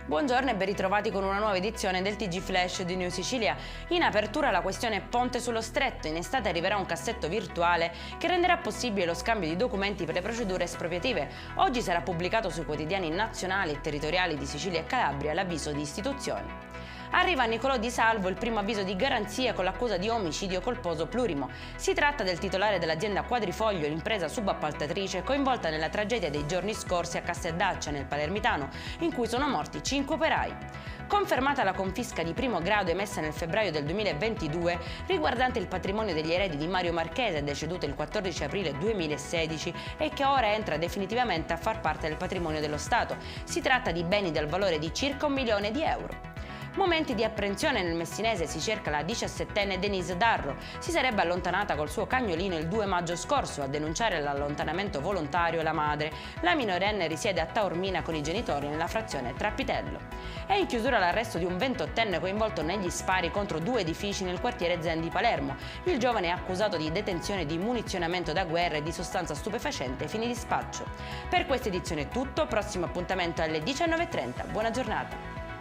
Buongiorno e ben ritrovati con una nuova edizione del TG Flash di New Sicilia. In apertura la questione Ponte sullo Stretto. In estate arriverà un cassetto virtuale che renderà possibile lo scambio di documenti per le procedure espropriative. Oggi sarà pubblicato sui quotidiani nazionali e territoriali di Sicilia e Calabria l'avviso di istituzione. Arriva a Nicolò Di Salvo il primo avviso di garanzia con l'accusa di omicidio colposo plurimo. Si tratta del titolare dell'azienda Quadrifoglio, l'impresa subappaltatrice coinvolta nella tragedia dei giorni scorsi a Casteldaccia, nel Palermitano, in cui sono morti 5 operai. Confermata la confisca di primo grado emessa nel febbraio del 2022 riguardante il patrimonio degli eredi di Mario Marchese, deceduto il 14 aprile 2016 e che ora entra definitivamente a far parte del patrimonio dello Stato. Si tratta di beni del valore di circa 1 milione di euro. Momenti di apprensione nel messinese si cerca la 17enne Denise Darro. Si sarebbe allontanata col suo cagnolino il 2 maggio scorso. A denunciare l'allontanamento volontario la madre. La minorenne risiede a Taormina con i genitori nella frazione Trappitello. È in chiusura l'arresto di un 28enne coinvolto negli spari contro 2 edifici nel quartiere Zen di Palermo. Il giovane è accusato di detenzione di munizionamento da guerra e di sostanza stupefacente ai fini di spaccio. Per questa edizione è tutto, prossimo appuntamento alle 19:30. Buona giornata.